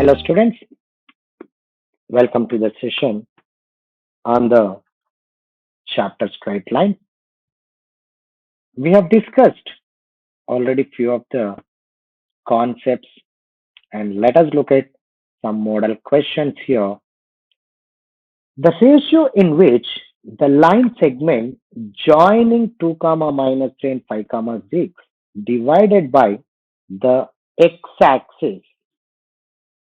Hello students, welcome to the session on the chapter straight line. We have discussed already few of the concepts and let us look at some model questions here. The ratio in which the line segment joining 2 comma minus 3 and 5 comma 6 divided by the x-axis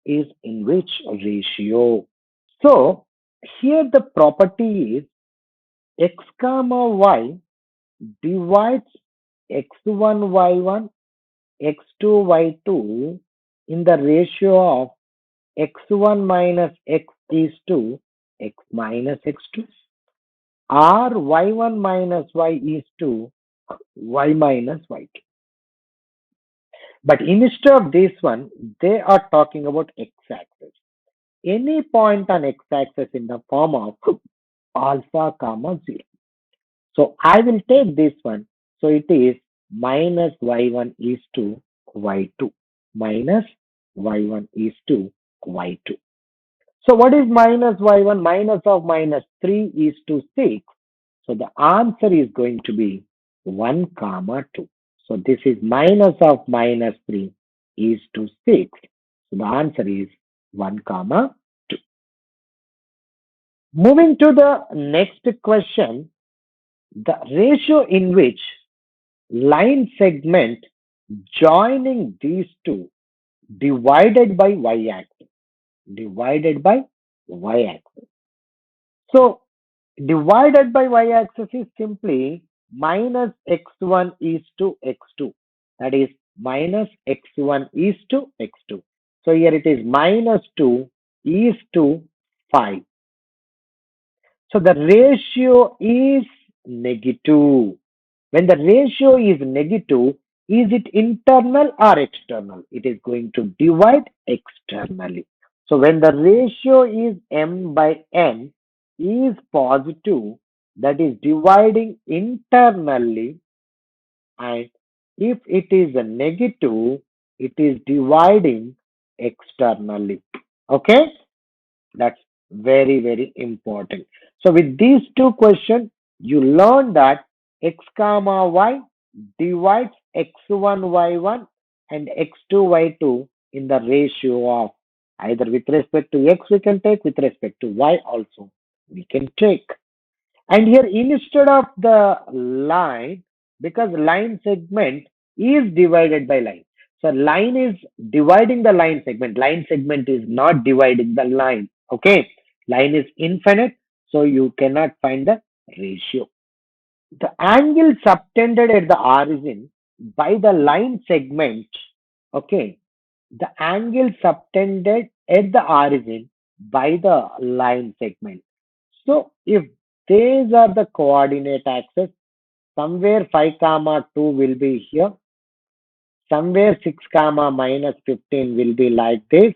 is in which ratio? So here the property is x comma y divides x1 y1 x2 y2 in the ratio of x1 minus x is to x minus x2 or y1 minus y is to y minus y2. But instead of this one, they are talking about x-axis. Any point on x-axis in the form of alpha comma 0. So I will take this one. So it is minus y1 is to y2 minus y1 is to y2. So what is minus y1? Minus of minus 3 is to 6. So the answer is going to be 1 comma 2. So this is minus of minus 3 is to 6. So the answer is 1 comma 2. Moving to the next question, the ratio in which line segment joining these two divided by y-axis. Divided by y-axis. So divided by y-axis is simply minus x1 is to x2. That is minus x1 is to x2. So here it is minus 2 is to 5. So the ratio is negative. When the ratio is negative, is it internal or external? It is going to divide externally. So when the ratio is m by n is positive, that is dividing internally, and if it is a negative, it is dividing externally. Okay, that's very important. So with these two questions, you learn that x comma y divides x1 y1 and x2 y2 in the ratio of either with respect to x we can take, with respect to y also we can take. And here instead of the line, because line segment is divided by line. So line is dividing the line segment. Line segment is not dividing the line. Okay. Line is infinite. So you cannot find the ratio. The angle subtended at the origin by the line segment. Okay. The angle subtended at the origin by the line segment. So if these are the coordinate axes, somewhere 5 comma 2 will be here, somewhere 6 comma minus 15 will be like this.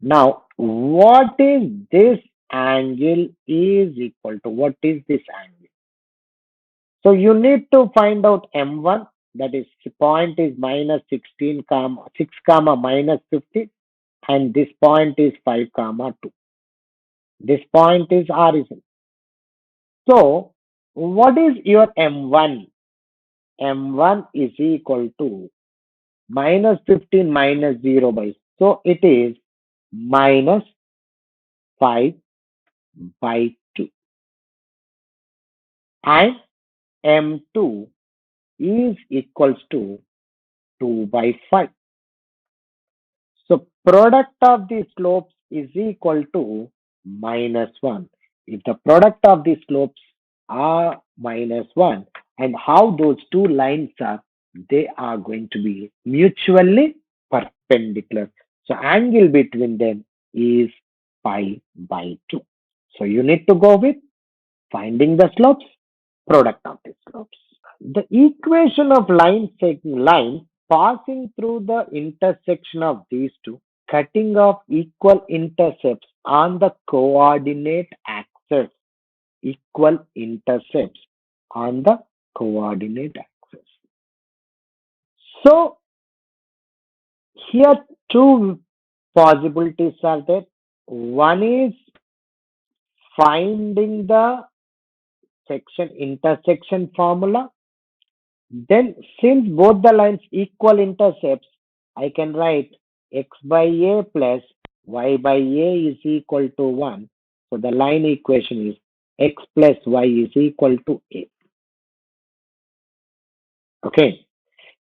Now what is this angle is equal to? What is this angle? So you need to find out m1, that is point is minus 16 comma 6 comma minus 15, and this point is 5 comma 2. This point is origin. So what is your m1? m1 is equal to minus 15 minus 0 by, so it is minus 5 by 2, and m2 is equals to 2 by 5. So product of the slopes is equal to minus 1. If the product of the slopes are minus 1, and how those two lines are, they are going to be mutually perpendicular. So angle between them is pi by 2. So you need to go with finding the slopes, product of the slopes. The equation of line passing through the intersection of these two, cutting off equal intercepts on the coordinate axis. Equal intercepts on the coordinate axis. So here two possibilities are there. One is finding the section intersection formula. Then, since both the lines equal intercepts, I can write x by a plus y by a is equal to 1. So the line equation is x plus y is equal to a. Okay.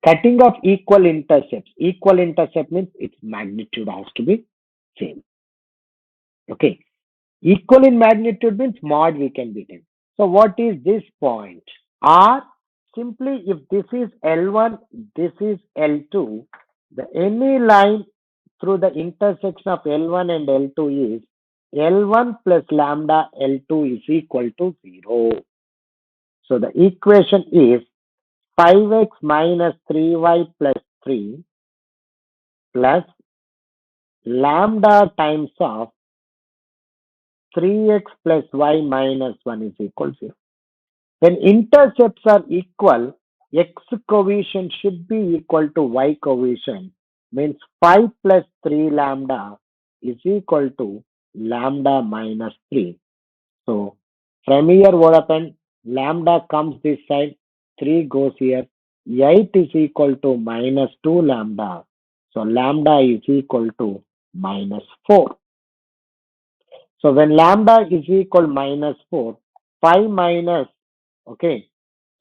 Cutting off equal intercepts. Equal intercept means its magnitude has to be same. Okay. Equal in magnitude means mod we can be 10. So what is this point? Or simply if this is L1, this is L2, the any line through the intersection of L1 and L2 is L1 plus lambda L2 is equal to 0. So the equation is 5x minus 3y plus 3 plus lambda times of 3x plus y minus 1 is equal to 0. When intercepts are equal, x coefficient should be equal to y coefficient. Means 5 plus 3 lambda is equal to lambda minus 3. So from here what happened? Lambda comes this side, 3 goes here. 8 is equal to minus 2 lambda. So lambda is equal to minus 4. So when lambda is equal minus 4, 5 minus, okay,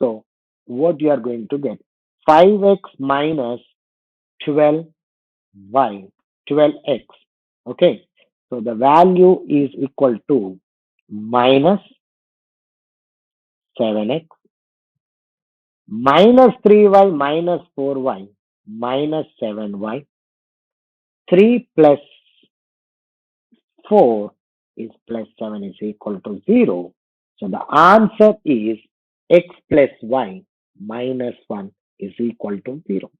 so what you are going to get? 5x minus 12y, 12x, okay. So the value is equal to minus 7x, minus 3y, minus 4y, minus 7y, 3 plus 4 is plus 7 is equal to 0. So the answer is x plus y minus 1 is equal to 0.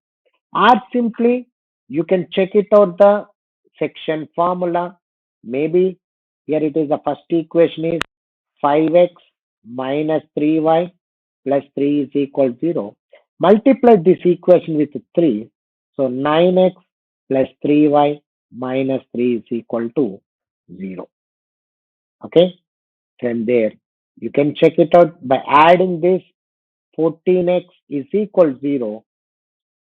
Or simply you can check it out the section formula. Maybe here it is the first equation is 5x minus 3y plus 3 is equal to 0. Multiply this equation with 3. So 9x plus 3y minus 3 is equal to 0. Okay. From there, you can check it out by adding this. 14x is equal to 0.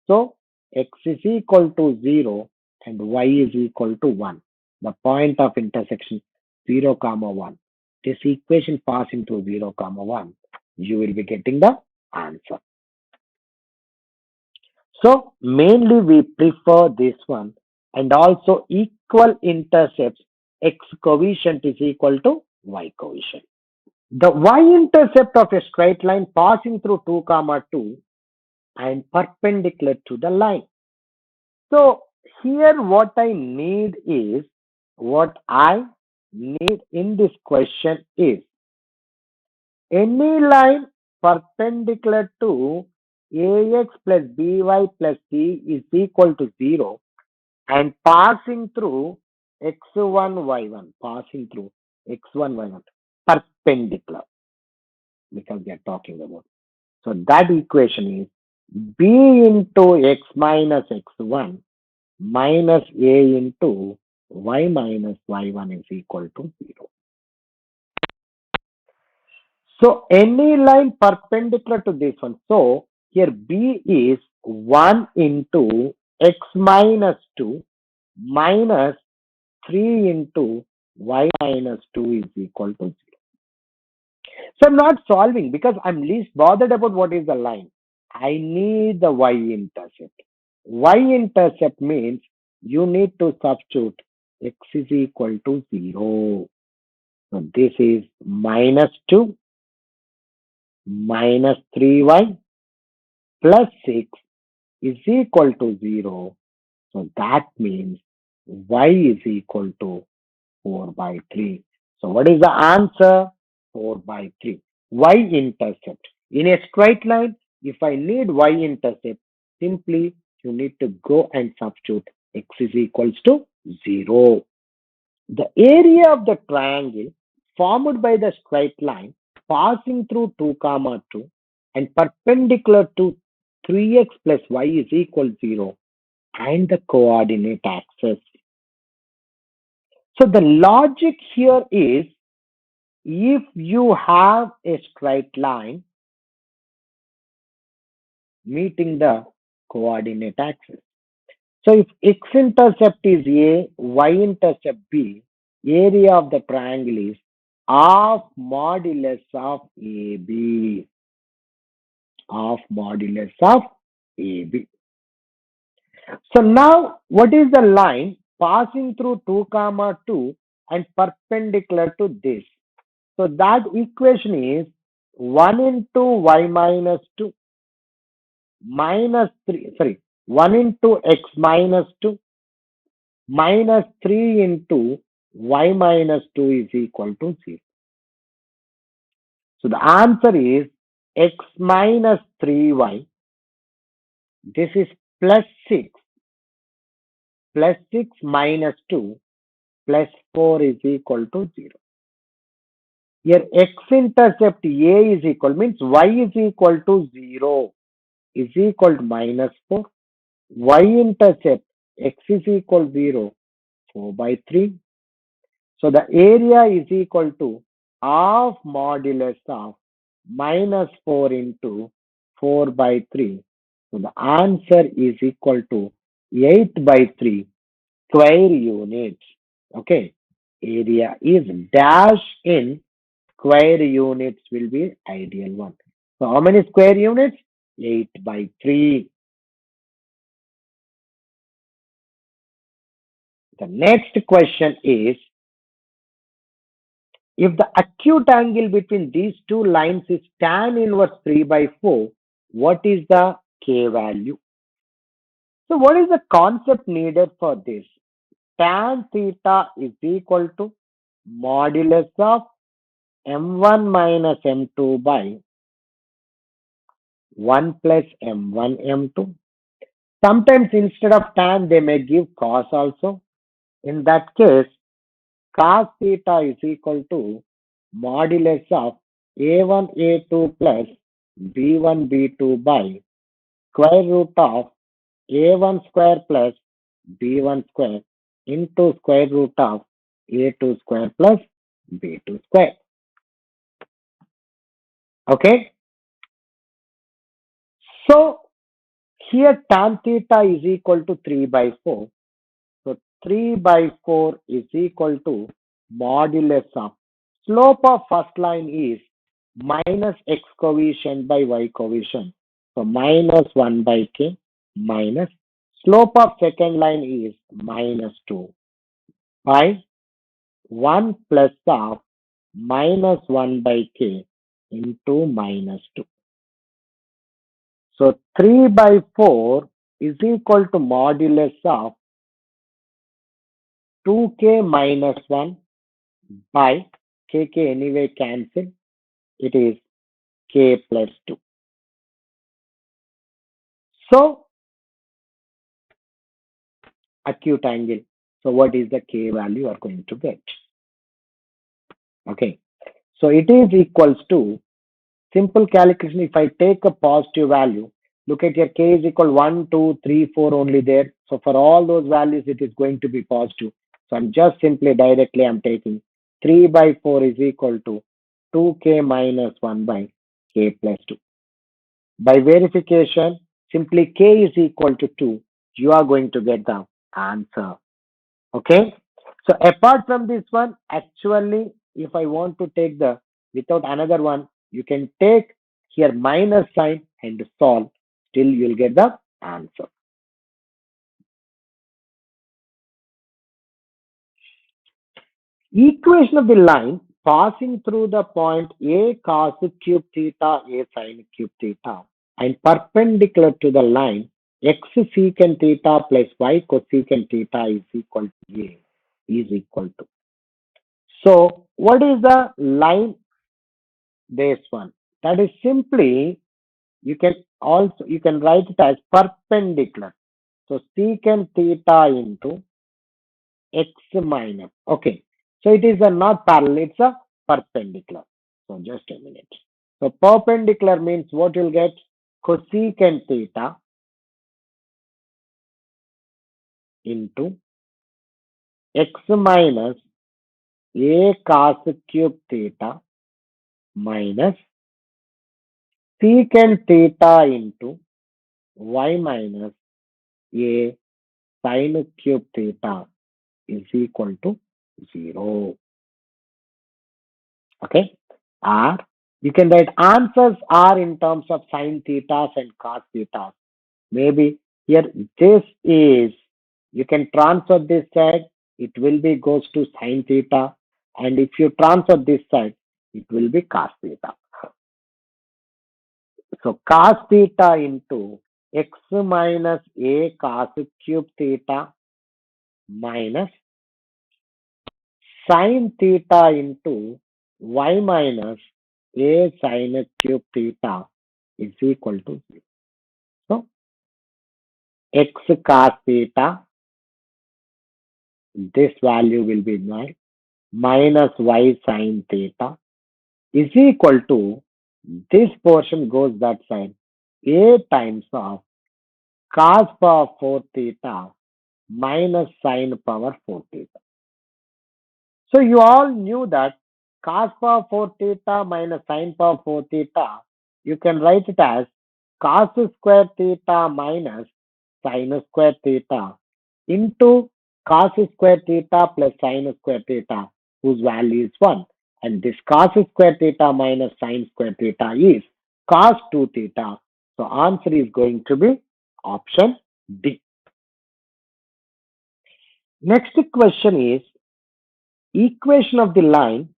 So x is equal to 0 and y is equal to 1. The point of intersection 0 comma 1. This equation passing through 0 comma 1. You will be getting the answer. So mainly we prefer this one, and also equal intercepts x coefficient is equal to y coefficient. The y-intercept of a straight line passing through 2 comma 2 and perpendicular to the line. So here what I need in this question is any line perpendicular to ax plus by plus c is equal to 0 and passing through x1 y1, passing through x1 y1 perpendicular, because we are talking about. So that equation is b into x minus x1 minus a into y minus y1 is equal to 0. So any line perpendicular to this one. So here b is 1 into x minus 2 minus 3 into y minus 2 is equal to 0. So I'm not solving because I'm least bothered about what is the line. I need the y-intercept. Y-intercept means you need to substitute x is equal to 0. So this is minus 2 minus 3y plus 6 is equal to 0. So that means y is equal to 4 by 3. So what is the answer? 4 by 3. Y-intercept. In a straight line, if I need y-intercept, simply you need to go and substitute x is equals to 0. The area of the triangle formed by the straight line passing through 2 comma 2 and perpendicular to 3x plus y is equal to 0 and the coordinate axis. So the logic here is, if you have a straight line meeting the coordinate axis. So if x-intercept is A, y-intercept B, area of the triangle is half modulus of AB, half modulus of AB. So now, what is the line passing through 2 comma 2 and perpendicular to this? So that equation is 1 into y minus 2 minus 3, sorry, 1 into x minus 2 minus 3 into y minus 2 is equal to 0. So the answer is x minus 3y. This is plus 6, plus 6 minus 2 plus 4 is equal to 0. Here x-intercept A is equal, means y is equal to 0, is equal to minus 4. Y-intercept x is equal to 0, 4 by 3. So the area is equal to half modulus of minus 4 into 4 by 3. So the answer is equal to 8 by 3 square units. Okay. Area is dash in square units will be ideal one. So how many square units? 8 by 3. The next question is, if the acute angle between these two lines is tan inverse 3 by 4, what is the K value? So what is the concept needed for this? Tan theta is equal to modulus of m1 minus m2 by 1 plus m1 m2. Sometimes instead of tan they may give cos also. In that case, cos theta is equal to modulus of a1 a2 plus b1 b2 by square root of a1 square plus b1 square into square root of a2 square plus b2 square. Okay. So here tan theta is equal to 3 by 4. So 3 by 4 is equal to modulus of slope of first line is minus x coefficient by y coefficient. So minus 1 by k minus slope of second line is minus 2 by 1 plus of minus 1 by k into minus 2. So 3 by 4 is equal to modulus of 2k minus 1 by kk anyway cancel. It is k plus 2. So acute angle. So what is the k value you are going to get? Okay. So it is equals to simple calculation. If I take a positive value, look at your k is equal 1, 2, 3, 4 only there. So for all those values, it is going to be positive. So I'm just simply directly I'm taking 3 by 4 is equal to 2k minus 1 by k plus 2. By verification, simply k is equal to 2. You are going to get the answer. Okay. So apart from this one, actually, if I want to take the without another one, you can take here minus sign and solve. Still, you'll get the answer. Equation of the line passing through the point A cos cube theta, A sin cube theta, and perpendicular to the line x secant theta plus y cosecant theta is equal to A is equal to. So, what is the line? This one. That is simply, you can write it as perpendicular. So secant theta into x minus. Okay. So it is a not parallel, it's a perpendicular. So just a minute. So perpendicular means what you'll get? Cosecant theta into x minus a cos cube theta minus secant theta into y minus a sin cube theta is equal to 0. Okay. Or you can write answers are in terms of sin thetas and cos thetas. Maybe here this is, you can transfer this side, it will be goes to sin theta. And if you transfer this side, it will be cos theta. So cos theta into x minus a cos cube theta minus sin theta into y minus a sin cube theta is equal to 0. So x cos theta, this value will be 9 minus y sin theta is equal to, this portion goes that side, a times of cos power 4 theta minus sin power 4 theta. So you all knew that cos power 4 theta minus sin power 4 theta, you can write it as cos square theta minus sin square theta into cos square theta plus sin square theta, whose value is 1. And this cos square theta minus sin square theta is cos 2 theta. So answer is going to be option D. Next question is equation of the line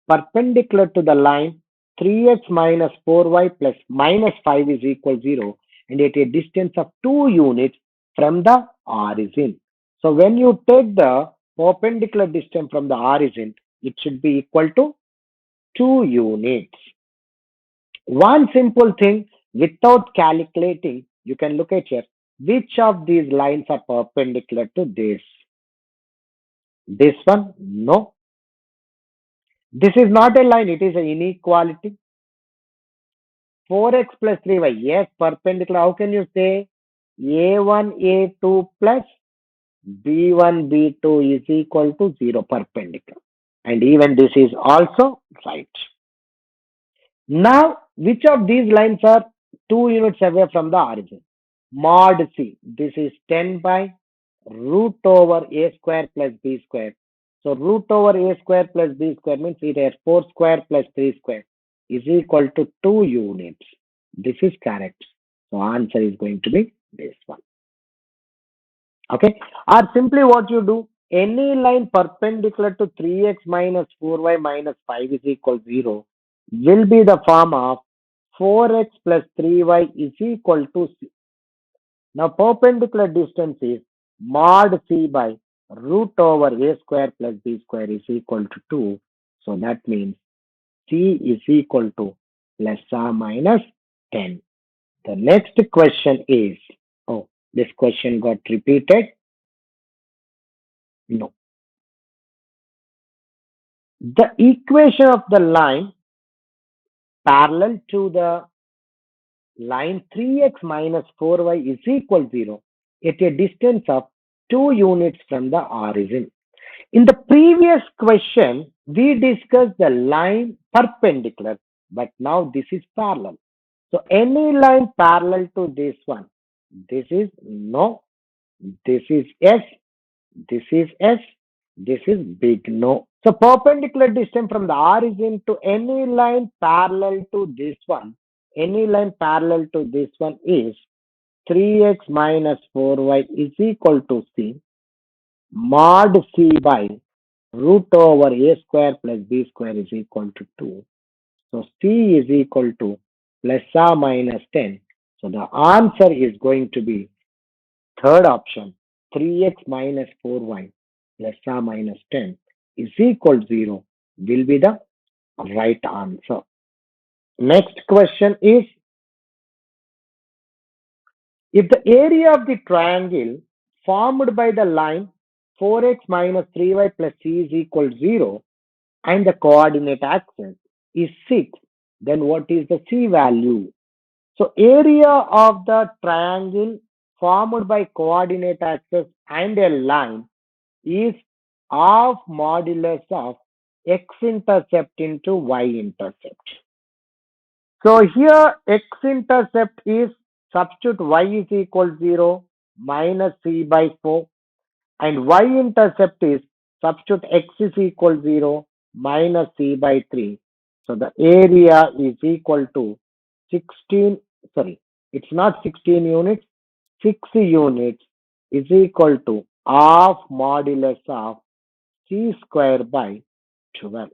perpendicular to the line 3x minus 4y plus minus 5 is equal 0 and at a distance of 2 units from the origin. So when you take the perpendicular distance from the origin, it should be equal to 2 units. One simple thing, without calculating, you can look at here. Which of these lines are perpendicular to this? This one? No. This is not a line, it is an inequality. 4x plus 3y. Yes, perpendicular. How can you say a1, a2 plus b1, b2 is equal to 0 perpendicular? And even this is also right. Now, which of these lines are 2 units away from the origin? Mod C. This is 10 by root over a square plus b square. So root over a square plus b square means it has 4 square plus 3 square is equal to 2 units. This is correct. So answer is going to be this one. Okay. Or simply what you do, any line perpendicular to 3x minus 4y minus 5 is equal to 0 will be the form of 4x plus 3y is equal to C. Now perpendicular distance is mod C by root over a square plus b square is equal to 2. So that means C is equal to plus or minus 10. The next question is, oh, this question got repeated. No. The equation of the line parallel to the line 3x minus 4y is equal to 0 at a distance of 2 units from the origin. In the previous question, we discussed the line perpendicular, but now this is parallel. So any line parallel to this one, this is no, this is S, this is S, this is big no. So perpendicular distance from the origin to any line parallel to this one, any line parallel to this one is 3x minus 4y is equal to C mod C by root over a square plus b square is equal to 2. So C is equal to plus or minus 10. So the answer is going to be third option, 3x minus 4y plus or minus 10 is equal to 0 will be the right answer. Next question is, if the area of the triangle formed by the line 4x minus 3y plus c is equal to 0 and the coordinate axis is 6, then what is the c value? So area of the triangle formed by coordinate axis and a line is half modulus of x-intercept into y-intercept. So here x-intercept is substitute y is equal 0 minus c by 4 and y-intercept is substitute x is equal 0 minus c by 3. So the area is equal to 16, sorry, it's not 16 units, 6 units is equal to half modulus of c square by 12.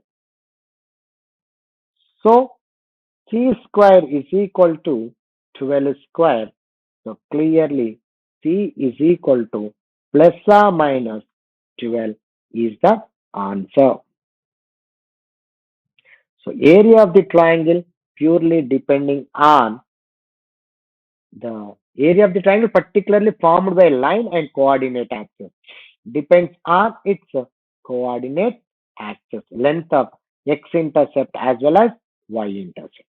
So c square is equal to 12 square. So clearly c is equal to plus or minus 12 is the answer. So area of the triangle purely depending on the area of the triangle particularly formed by line and coordinate axis depends on its coordinate axis, length of x-intercept as well as y-intercept.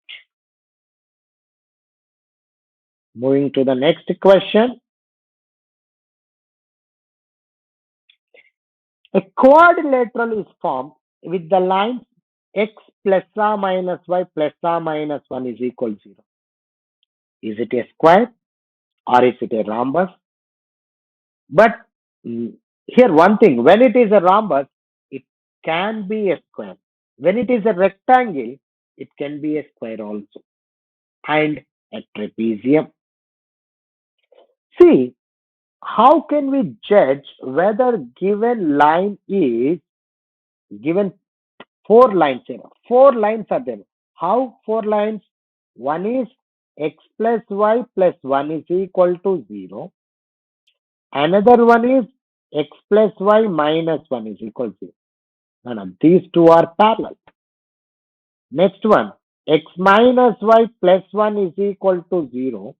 Moving to the next question. A quadrilateral is formed with the lines x plus or minus y plus or minus 1 is equal to 0. Is it a square or is it a rhombus? But here one thing, when it is a rhombus, it can be a square. When it is a rectangle, it can be a square also. And a trapezium. See, how can we judge whether given line is given four lines here? Four lines are there. How four lines? One is x plus y plus 1 is equal to 0. Another one is x plus y minus 1 is equal to 0. No, these two are parallel. Next one, x minus y plus 1 is equal to 0.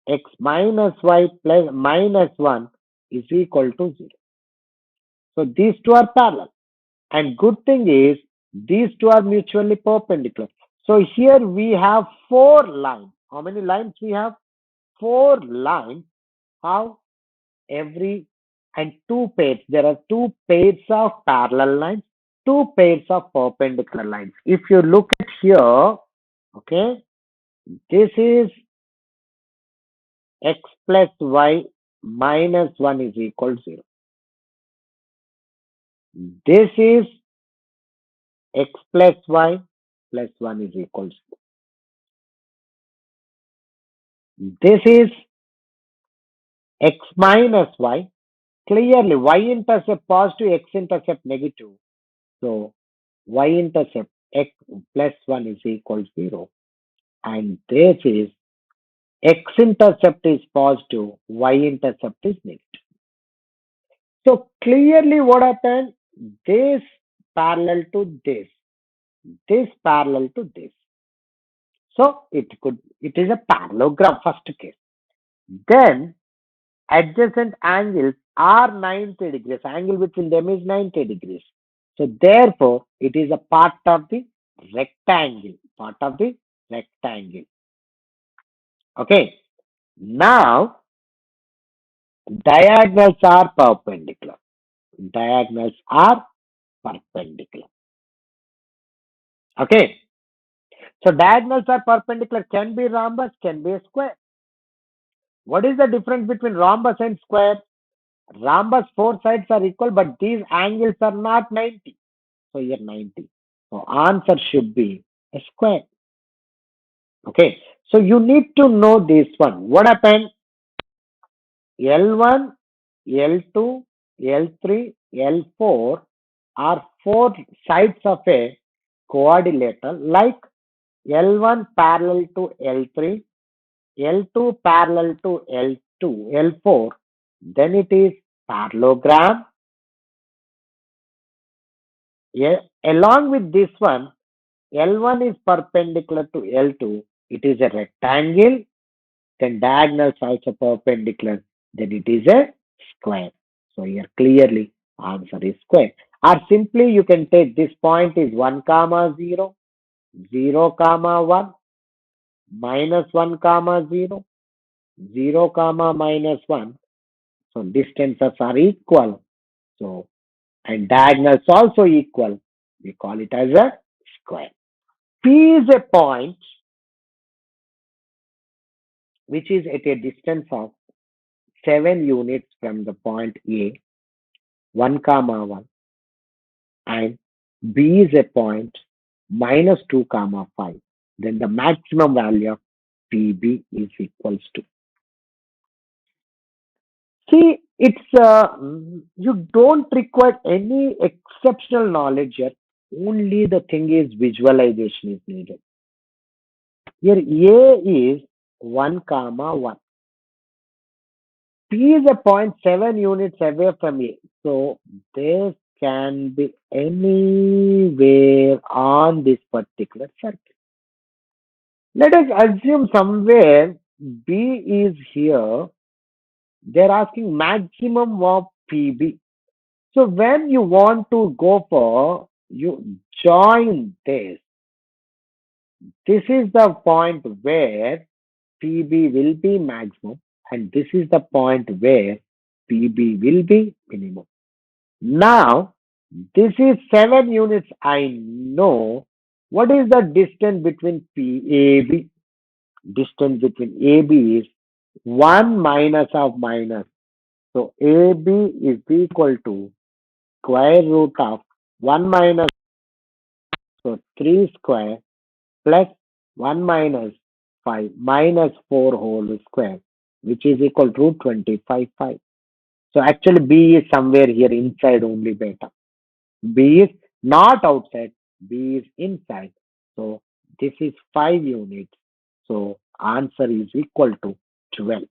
X minus y plus minus 1 is equal to 0. So these two are parallel. And good thing is, these two are mutually perpendicular. So here we have four lines. How many lines we have? Four lines. How? Every and two pairs. There are two pairs of parallel lines, two pairs of perpendicular lines. If you look at here, okay, this is x plus y minus 1 is equal to 0. This is x plus y plus 1 is equal to 0. This is x minus y. Clearly, y-intercept positive, x-intercept negative. So, y-intercept x plus 1 is equal to 0. And this is x-intercept is positive, y-intercept is negative. So, clearly what happened? This parallel to this parallel to this. So, it is a parallelogram first case. Then, adjacent angles are 90 degrees. Angle between them is 90 degrees. So therefore, it is a part of the rectangle. Part of the rectangle. Okay. Now, diagonals are perpendicular. Diagonals are perpendicular. Okay. So diagonals are perpendicular. Can be rhombus, can be a square. What is the difference between rhombus and square? Rhombus, four sides are equal, but these angles are not 90. So here 90. So answer should be a square. Okay. So you need to know this one. What happened? L1, L2, L3, L4 are four sides of a quadrilateral like L1 parallel to L3, L2 parallel to L2, L4. Then it is parallelogram. Yeah, along with this one, L1 is perpendicular to L2. It is a rectangle. Then diagonals also perpendicular. Then it is a square. So here clearly answer is square. Or simply you can take this point is 1 comma 0, 0 comma 1, minus 1 comma 0, 0 comma minus 1. So distances are equal. So and diagonals also equal. We call it as a square. P is a point which is at a distance of 7 units from the point A, 1 comma 1, and B is a point minus 2 comma 5. Then the maximum value of PB is equals to. See, you don't require any exceptional knowledge here. Only the thing is visualization is needed. Here A is 1 comma 1. P is a point 7 units away from A. So this can be anywhere on this particular circle. Let us assume somewhere B is here. They're asking maximum of PB. So when you want to go for, you join this. This is the point where PB will be maximum, and this is the point where PB will be minimum. Now, this is 7 units. I know what is the distance between PAB. Distance between AB is 1 minus of minus. So AB is equal to square root of 1 minus, so 3 square plus 1 minus 5 minus 4 whole square, which is equal to 25 5. So actually B is somewhere here inside only beta. B is not outside, B is inside. So this is 5 units. So answer is equal to 12.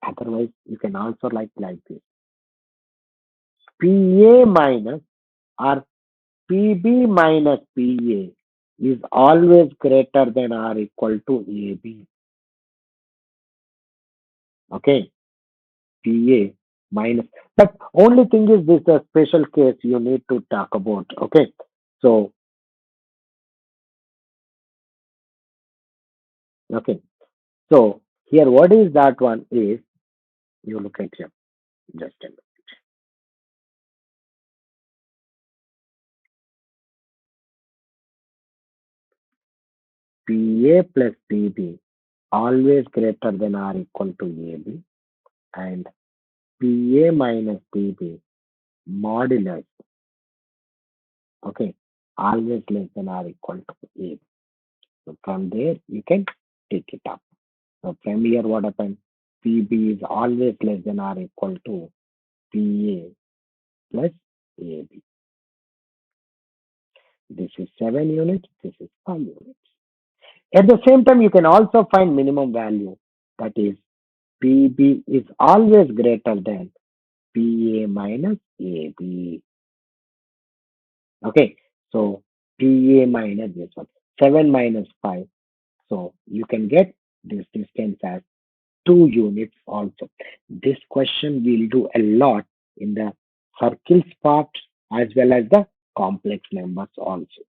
Otherwise, you can also like this. PA minus or PB minus PA is always greater than or equal to AB. Okay, PA minus. But only thing is this is a special case you need to talk about. Okay, so okay, so here what is that one is, you look at here just a minute. PA plus PB always greater than or equal to AB, and PA minus PB modulus, okay, always less than or equal to AB. So from there you can take it up. So from here what happens? PB is always less than or equal to PA plus AB. This is 7 units, this is 5 units. At the same time, you can also find minimum value, that is PB is always greater than PA minus AB. Okay, so PA minus this one, 7 minus 5. So you can get this distance as 2 units also. This question will do a lot in the circles part as well as the complex numbers also.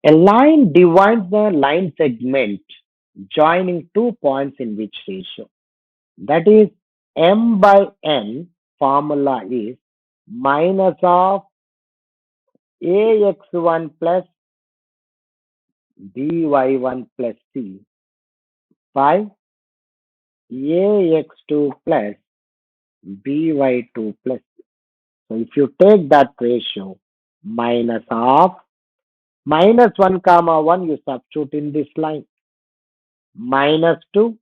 A line divides the line segment joining 2 points in which ratio? That is m by n formula is minus of ax1 plus by1 plus c by ax2 plus by2 plus c. So if you take that ratio, minus of minus 1 comma 1 you substitute in this line, minus 2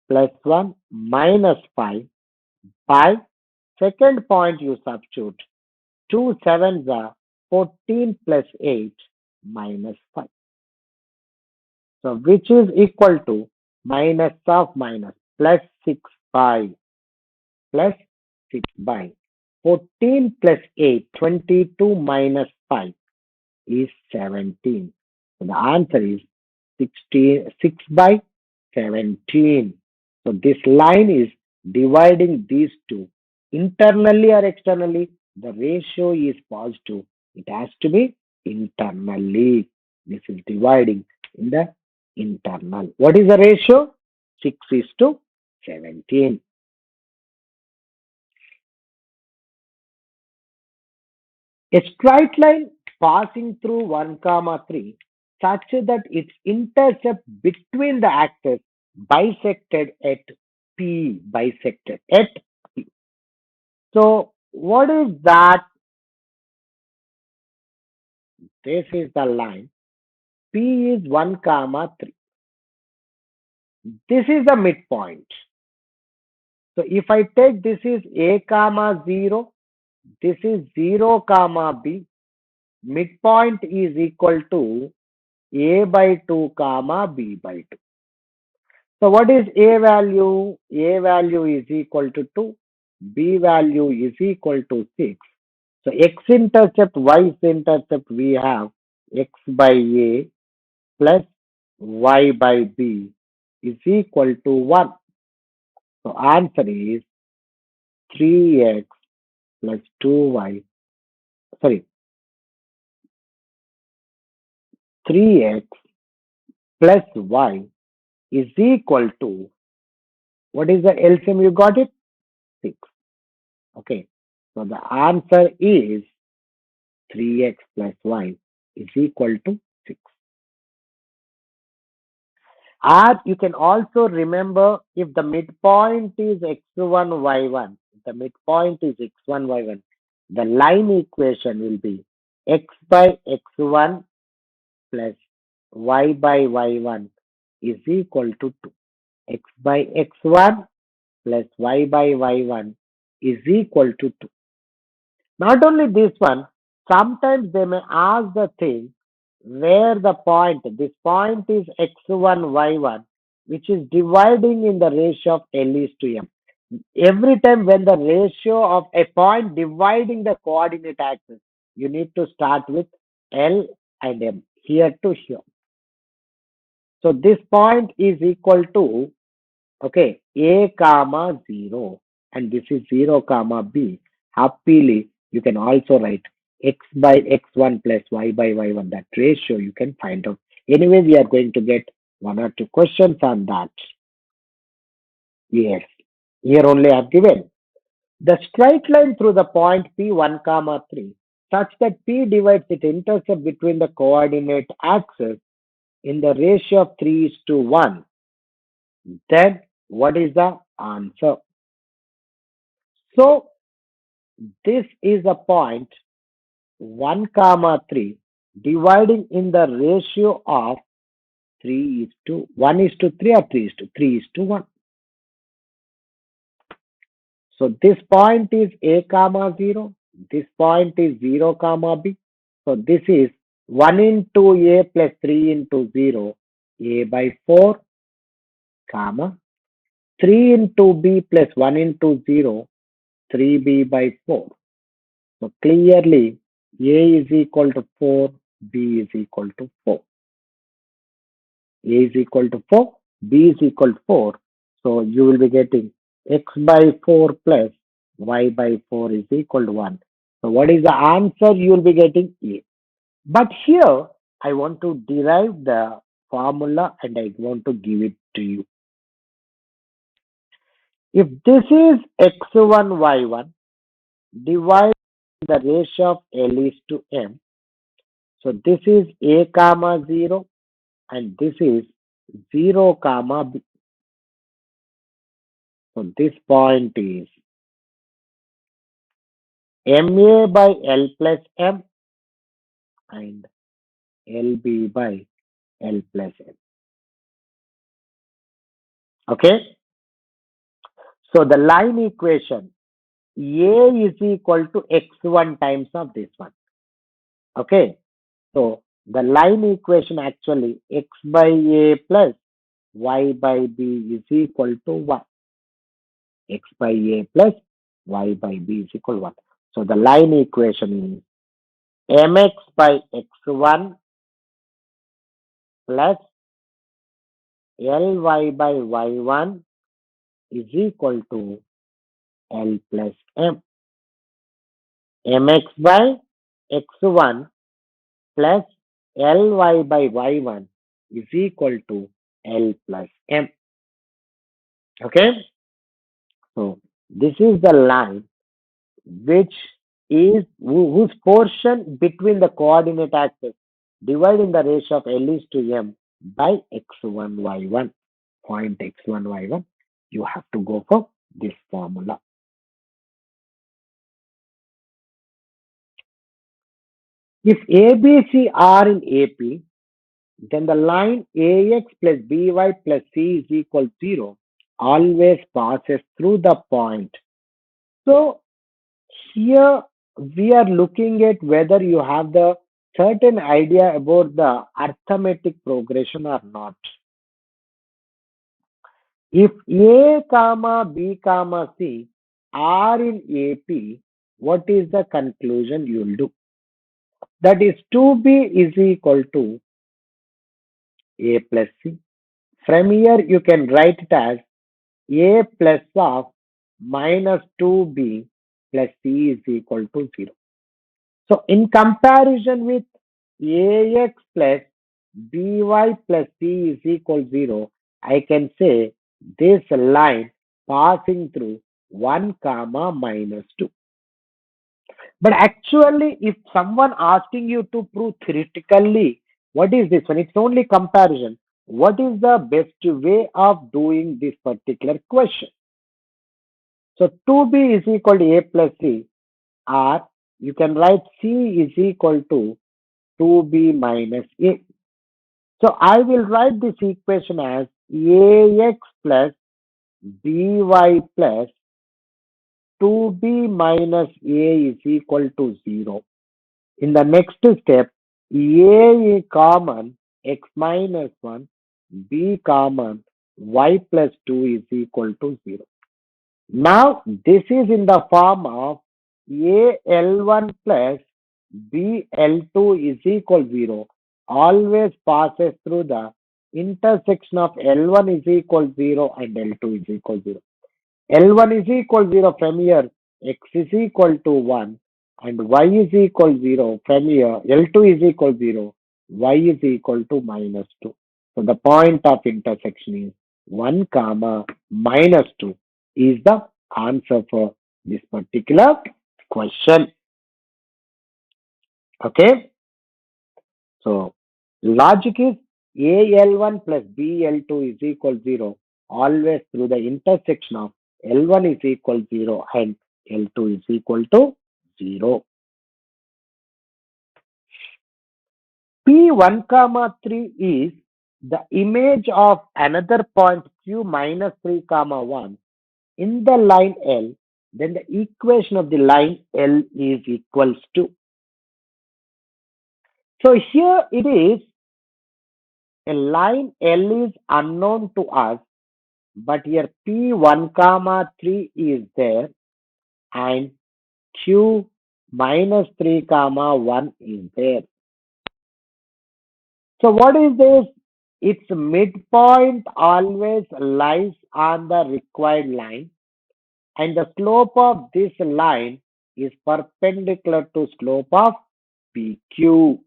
plus 1 minus 5 by second point you substitute 2 sevens are 14 plus 8 minus 5. So which is equal to minus of minus plus 6 by plus 6 by 14 plus 8, 22 minus 5 is 17. So the answer is 6 by 17. So this line is dividing these two internally or externally. The ratio is positive. It has to be internally. This is dividing in the internal. What is the ratio? 6 is to 17. A straight line passing through 1 comma 3 such that its intercept between the axes bisected at P, bisected at P. So what is that? This is the line. P is 1 comma 3. This is the midpoint. So if I take this is A comma 0, this is 0 comma B, midpoint is equal to A by 2 comma B by 2. So what is A value? A value is equal to 2, B value is equal to 6. So x intercept, y intercept, we have x by A plus y by B is equal to 1. So answer is 3x plus 2y, sorry, 3x plus y is equal to, what is the LCM? You got it? 6. Okay. So the answer is 3x plus y is equal to 6. Or you can also remember, if the midpoint is x1, y1, the midpoint is x1, y1, the line equation will be x by x1 plus y by y1 is equal to 2. X by x1 plus y by y1 is equal to 2. Not only this one, sometimes they may ask the thing where the point, this point is x1, y1, which is dividing in the ratio of L is to M. Every time when the ratio of a point dividing the coordinate axis, you need to start with L and M, here to here. So this point is equal to, okay, A comma 0, and this is 0 comma B. Happily, you can also write x by x1 plus y by y1. That ratio you can find out. Anyway, we are going to get one or two questions on that. Yes, here only I have given the straight line through the point P 1 comma 3 such that P divides its intercept between the coordinate axes in the ratio of 3 is to 1. Then what is the answer? So this is a point 1 comma 3 dividing in the ratio of 3 is to 1 is to 3 or 3 is to 1. So this point is A comma 0. This point is 0 comma B. So this is 1 into A plus 3 into 0, A by 4, comma 3 into B plus 1 into 0, 3B by 4. So clearly A is equal to 4, B is equal to 4. A is equal to 4, B is equal to 4. So you will be getting x by 4 plus y by 4 is equal to 1. So what is the answer? You will be getting A. But here I want to derive the formula and I want to give it to you. If this is x1, y1, divide the ratio of L is to M. So this is A comma 0 and this is 0 comma B. So this point is MA by L plus M and LB by L plus M. Okay. So the line equation A is equal to x1 times of this one. Okay. So the line equation actually x by A plus y by B is equal to 1. X by A plus y by B is equal to 1. So the line equation is mx by x1 plus ly by y1 is equal to L plus M. Mx by x1 plus ly by y1 is equal to L plus M. Okay. So this is the line which is whose portion between the coordinate axis dividing the ratio of L is to M by x1, y1, point x1, y1. You have to go for this formula. If ABC are in AP, then the line AX plus BY plus C is equal to 0 always passes through the point. So here we are looking at whether you have the certain idea about the arithmetic progression or not. If A comma B comma C are in AP, what is the conclusion you will do? That is 2B is equal to A plus C. From here you can write it as A plus of minus 2B plus C is equal to 0. So in comparison with AX plus BY plus C is equal to 0, I can say this line passing through 1 comma minus 2. But actually, if someone asking you to prove theoretically, what is this one? It's only comparison. What is the best way of doing this particular question? So 2B is equal to A plus C, or you can write C is equal to 2B minus A. So I will write this equation as AX plus BY plus 2B minus A is equal to 0. In the next step, A is common, X minus 1, B common, Y plus 2 is equal to 0. Now, this is in the form of A L1 plus B L2 is equal 0. Always passes through the intersection of L1 is equal 0 and L2 is equal 0. L1 is equal 0 from here, X is equal to 1 and Y is equal 0 from here, L2 is equal 0, Y is equal to minus 2. So the point of intersection is 1 comma minus 2 is the answer for this particular question. Okay. So logic is AL1 plus BL2 is equal 0 always through the intersection of L1 is equal 0 and L2 is equal to 0. P1 comma 3 is the image of another point Q minus 3 comma 1 in the line L, then the equation of the line L is equals to. So here it is a line L is unknown to us, but here P1 comma 3 is there and Q minus 3 comma 1 is there. So what is this? Its midpoint always lies on the required line and the slope of this line is perpendicular to slope of PQ.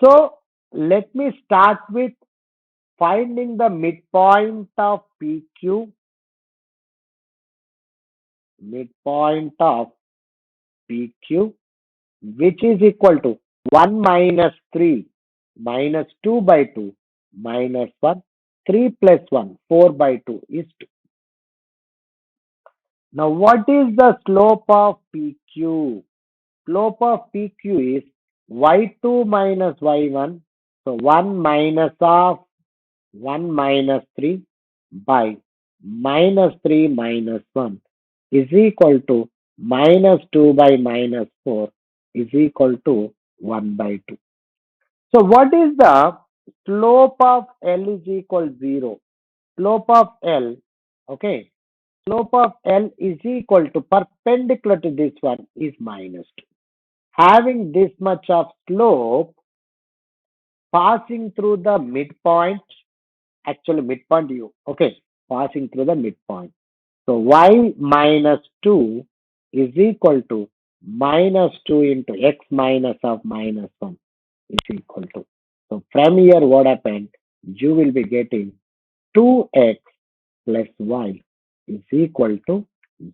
So let me start with finding the midpoint of PQ, midpoint of PQ, which is equal to 1 minus 3 minus 2 by 2 minus 1, 3 plus 1, 4 by 2 is 2. Now, what is the slope of PQ? Slope of PQ is y2 minus y1. So, 1 minus of 1 minus 3 by minus 3 minus 1 is equal to minus 2 by minus 4 is equal to 1 by 2. So, what is the slope of L is equal 0? Slope of L, okay, slope of L is equal to perpendicular to this one is minus 2. Having this much of slope passing through the midpoint, actually midpoint you, okay, passing through the midpoint. So y minus 2 is equal to minus 2 into x minus of minus 1 is equal to. So from here what happened? You will be getting 2x plus y is equal to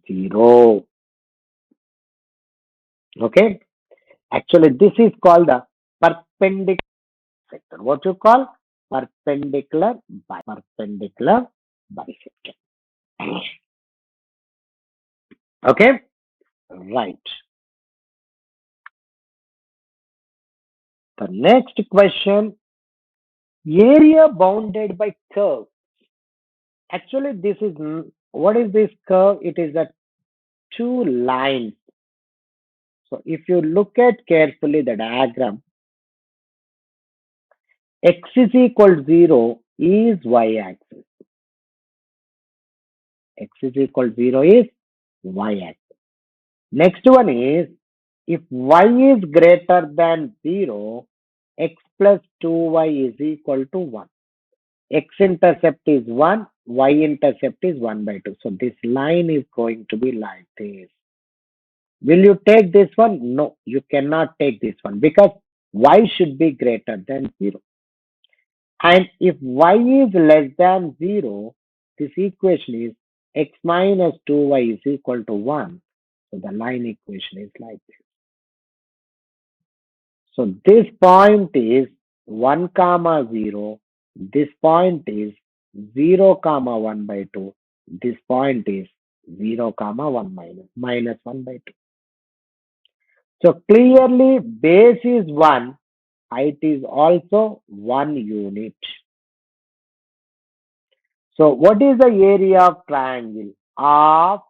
0. Okay. Actually, this is called the perpendicular sector. What you call perpendicular bisector. Okay. Right. The next question: area bounded by curve. Actually, this is what is this curve? It is a two lines. So if you look at carefully the diagram, x is equal to 0 is y-axis. X is equal to 0 is y-axis. Next one is, if y is greater than 0, x plus 2y is equal to 1. X-intercept is 1, y-intercept is 1 by 2. So this line is going to be like this. Will you take this one? No, you cannot take this one because y should be greater than 0. And if y is less than 0, this equation is x minus 2y is equal to 1. So the line equation is like this. So this point is 1 comma 0. This point is 0 comma 1 by 2. This point is 0 comma 1 minus 1 by 2. So clearly base is 1. Height is also 1 unit. So what is the area of triangle? Of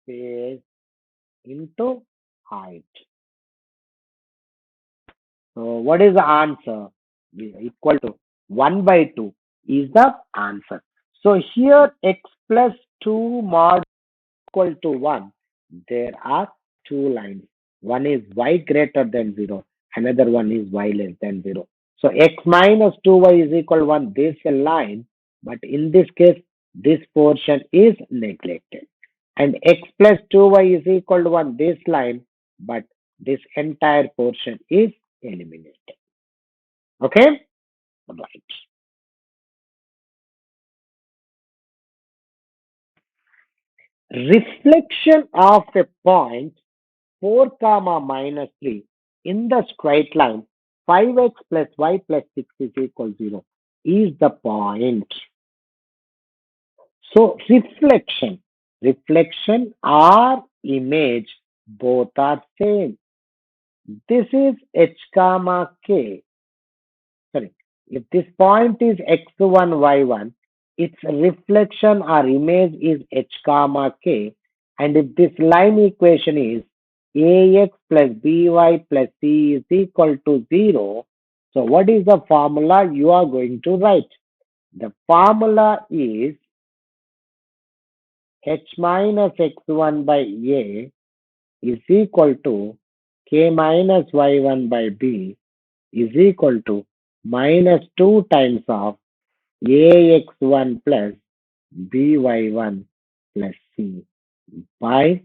base into height. So what is the answer? Equal to 1 by 2 is the answer. So here x plus 2 mod equal to 1. There are two lines. One is y greater than 0. Another one is y less than 0. So x minus 2y is equal to 1. This is a line. But in this case, this portion is neglected. And x plus 2y is equal to 1. This line. But this entire portion is eliminated. Okay? Right. Reflection of a point 4 comma minus 3 in the straight line 5x plus y plus 6 is equal to 0 is the point. So reflection or image, both are same. This is h comma k. Sorry, if this point is x1 y1, its reflection or image is h comma k, and if this line equation is ax plus by plus c is equal to 0, so what is the formula you are going to write? The formula is h minus x1 by a is equal to k minus y1 by b is equal to minus 2 times of ax1 plus by1 plus c by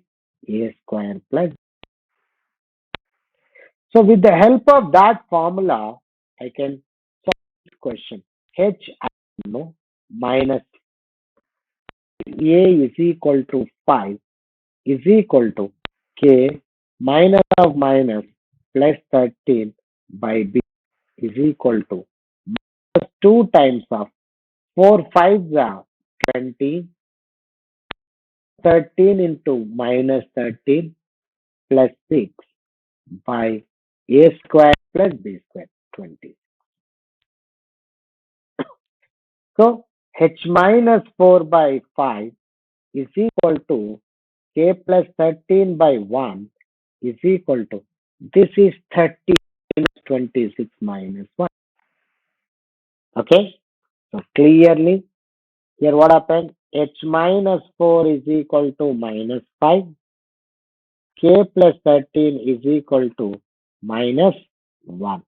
a square plus. So with the help of that formula, I can solve this question. H I know minus a is equal to 5 is equal to k minus of minus plus 13 by b is equal to minus 2 times of 4 5s are 20, 13 into minus 13 plus 6 by a square plus b square 20. So h minus 4 by 5 is equal to k plus 13 by 1 is equal to, this is 30 minus 26 minus 1. Okay. So clearly here what happened? H minus 4 is equal to minus 5. K plus 13 is equal to minus 1.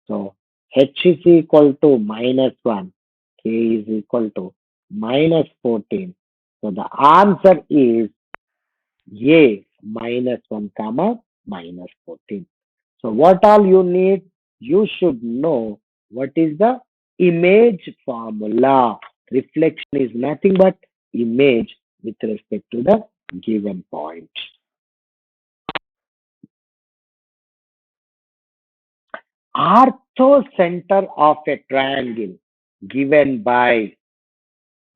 So h is equal to minus 1. K is equal to minus 14. So the answer is A minus 1 comma minus 14. So what all you need? You should know what is the image formula. Reflection is nothing but image with respect to the given point. Orthocenter of a triangle given by.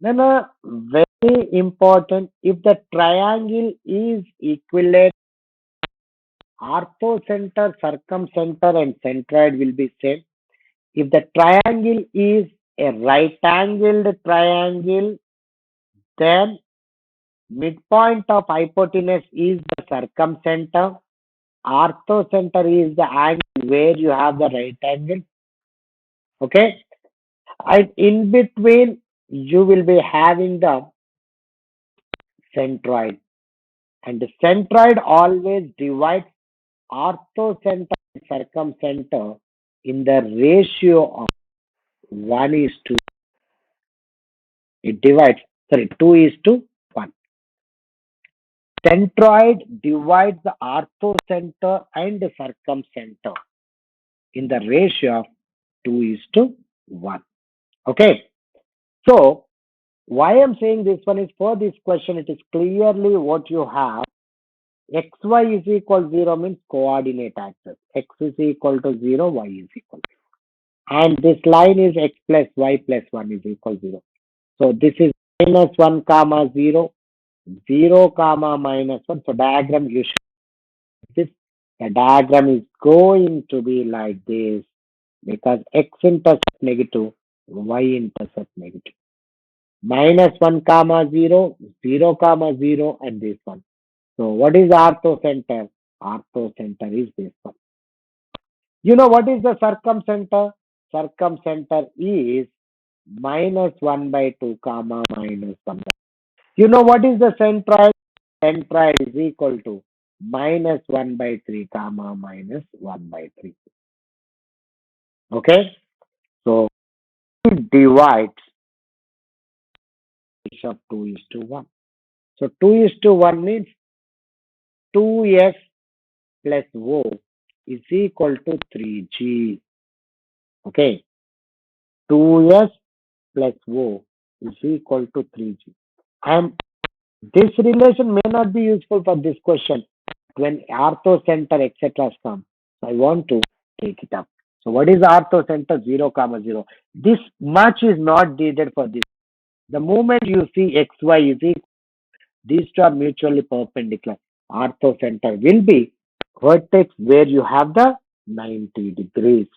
No, no, very important. If the triangle is equilateral, orthocenter, circumcenter, and centroid will be same. If the triangle is a right-angled triangle, then midpoint of hypotenuse is the circumcenter. Orthocenter is the angle where you have the right angle. Okay. And in between, you will be having the centroid. And the centroid always divides orthocenter and circumcenter in the ratio of 1 is to, it divides, sorry, 2 is to 1. Centroid divides the orthocenter and the circumcenter in the ratio of 2 is to 1. Okay. So, why I'm saying this one is for this question, it is clearly what you have. XY is equal 0 means coordinate axis. X is equal to 0, Y is equal to 0. And this line is X plus Y plus 1 is equal to 0. So, this is minus 1 comma 0, 0 comma minus 1. So, diagram you should this. The diagram is going to be like this because X intercept negative, Y intercept negative. Minus 1 comma 0, 0 comma 0, and this one. So what is orthocenter? Orthocenter is this one. You know what is the circumcenter? Circumcenter is minus 1 by 2 comma minus 1. You know what is the centroid? Centroid is equal to minus 1 by 3 comma minus 1 by 3. Okay? So it divides of 2 is to 1. So 2 is to 1 means 2s plus O is equal to 3G. Okay. 2s plus O is equal to 3G. And this relation may not be useful for this question when orthocenter etc. come. So I want to take it up. So what is orthocenter? 0 comma 0. This much is not needed for this. The moment you see xy is equal, these two are mutually perpendicular. Orthocenter will be vertex where you have the 90 degrees.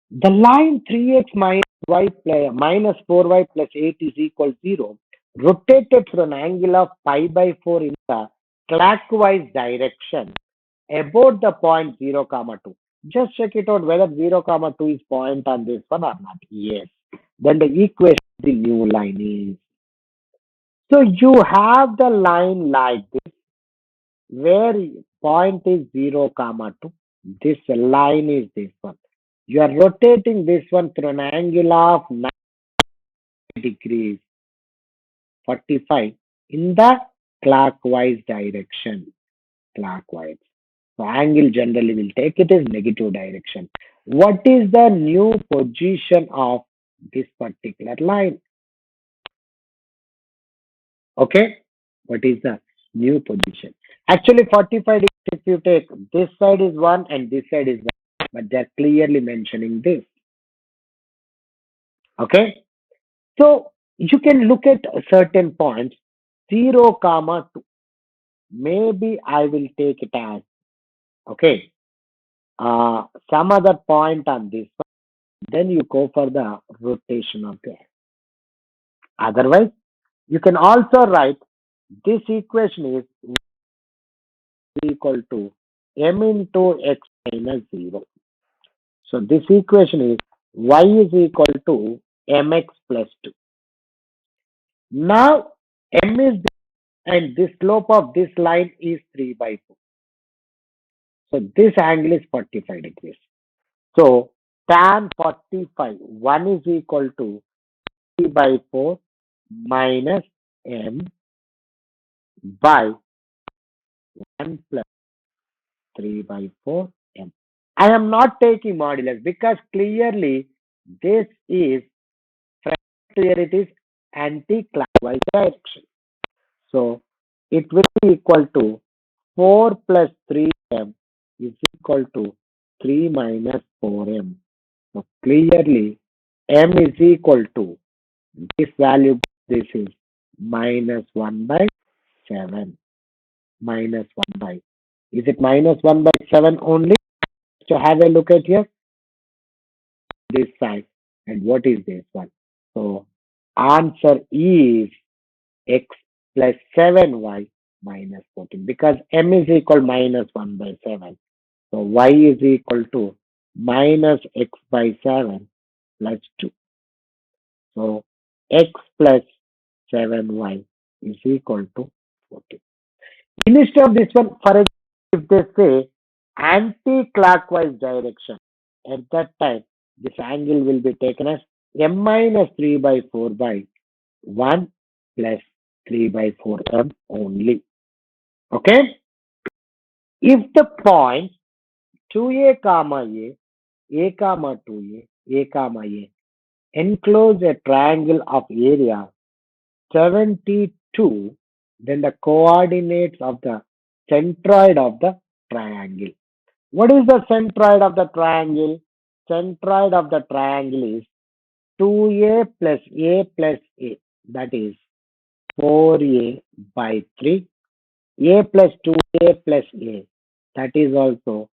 The line 3x minus y minus 4y plus 8 is equal to 0 rotated through an angle of pi by 4 in the clockwise direction about the point 0 comma 2. Just check it out whether 0 comma 2 is point on this one or not. Yes. Then the equation the new line is. So you have the line like this where point is 0 comma 2. This line is this one. You are rotating this one through an angle of 90 degrees, 45 in the clockwise direction. Clockwise. So angle generally will take it as negative direction. What is the new position of this particular line? Okay. What is the new position? Actually 45 degrees if you take this side is 1 and this side is 1. But they are clearly mentioning this. Okay. So you can look at certain points 0 comma 2. Maybe I will take it as okay. Some other point on this one. Then you go for the rotation of the axis. Otherwise, you can also write this equation is equal to m into x minus 0. So this equation is y is equal to mx plus 2. Now m is and the slope of this line is 3 by 4. So this angle is 45 degrees. So tan 45, 1 is equal to 3 by 4 minus m by 1 plus 3 by 4 m. I am not taking modulus because clearly this is here it is anti-clockwise direction. So it will be equal to 4 plus 3m is equal to 3 minus 4m. So clearly m is equal to this value, this is minus 1 by 7. Minus 1 by. Is it minus 1 by 7 only? So have a look at here, this side. And what is this one? So answer is x plus 7y minus 14 because m is equal minus 1 by 7. So y is equal to minus x by 7 plus 2. So x plus 7y is equal to 14. Instead of this one, for example, if they say anti-clockwise direction, at that time, this angle will be taken as m minus 3 by 4 by 1 plus 3 by 4m only. Okay? If the point 2a comma a comma 2a comma a enclose a triangle of area 72, then the coordinates of the centroid of the triangle. What is the centroid of the triangle? Centroid of the triangle is 2a plus a plus a. That is 4a by 3. A plus 2a plus a. That is also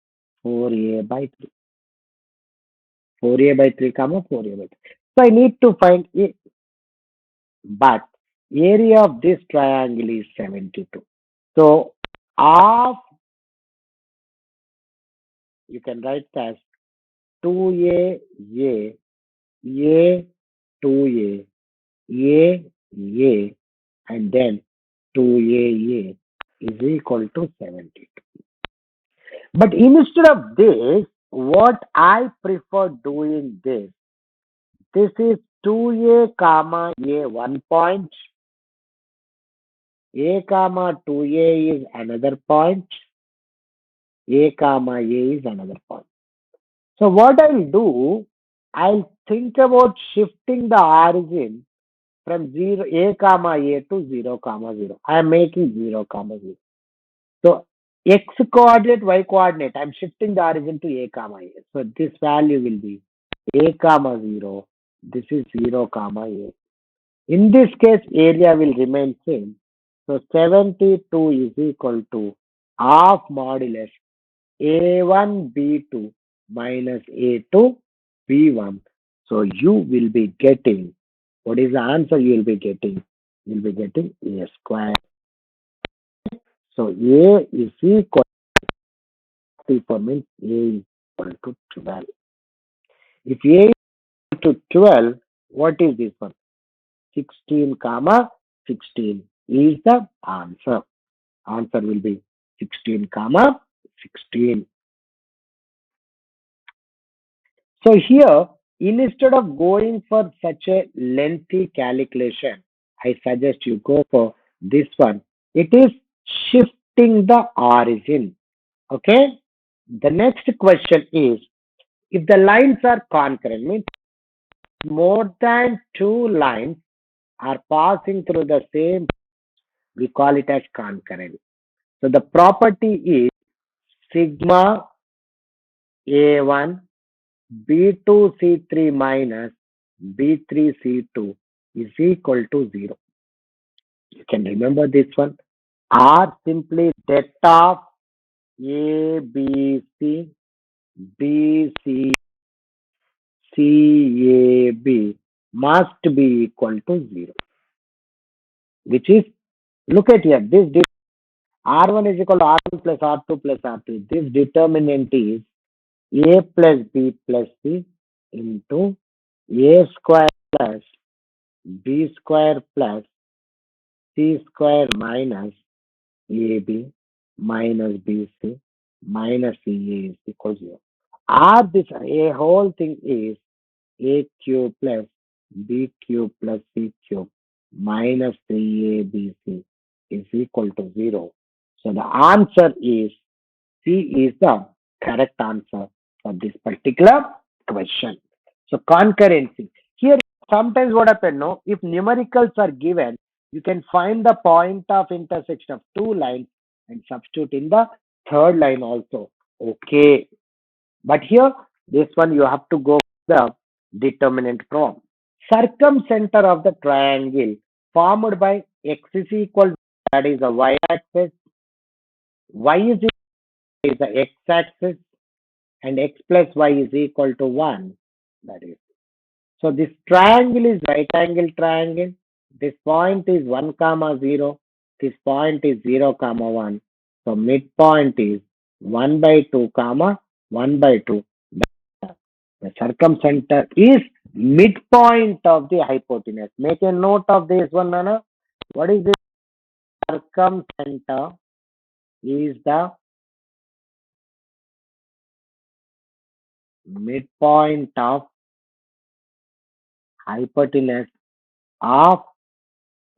4a by 3. 4a by 3 comma 4a by 3. So I need to find a, but area of this triangle is 72. So half, you can write as 2a, a, 2a, a, and then 2a is equal to 72. But instead of this, what I prefer doing this, this is 2a comma a 1 point, a comma 2a is another point, a comma a is another point. So what I'll do, I'll think about shifting the origin from 0 a comma a to 0 comma 0. I am making 0 comma 0. So x coordinate, y coordinate, I am shifting the origin to a comma a. So this value will be a comma 0. This is 0 comma a. In this case, area will remain same. So 72 is equal to half modulus a1 b2 minus a2 b1. So you will be getting, what is the answer you will be getting? You will be getting a square. So a is equal to 4 means a is equal to 12. If a is equal to 12, what is this one? 16 comma 16 is the answer. Answer will be 16 comma 16. So here, instead of going for such a lengthy calculation, I suggest you go for this one. It is shifting the origin. Okay. The next question is, if the lines are concurrent, means more than two lines are passing through the same, we call it as concurrent. So the property is sigma A1 B2C3 minus B3C2 is equal to 0. You can remember this one. R simply det of A, B, C, B, C, C, A, B must be equal to 0. Which is, look at here, this R1 is equal to R1 plus R2 plus R3. This determinant is A plus B plus C into A square plus B square plus C square minus AB minus BC minus CA is equal to 0. Or this a whole thing is A cube plus B cube plus C cube minus 3ABC is equal to 0. So the answer is C is the correct answer for this particular question. So concurrency. Here sometimes what happens, no, if numericals are given, you can find the point of intersection of two lines and substitute in the third line also. Okay. But here, this one you have to go for the determinant form. Circumcenter of the triangle formed by x is equal, that is the y-axis, y is the x-axis, and x plus y is equal to 1. That is. So this triangle is right angle triangle. This point is 1 comma 0. This point is 0 comma 1. So midpoint is 1 by 2 comma 1 by 2. The circumcenter is midpoint of the hypotenuse. Make a note of this one, Nana. What is this? Circumcenter is the midpoint of hypotenuse of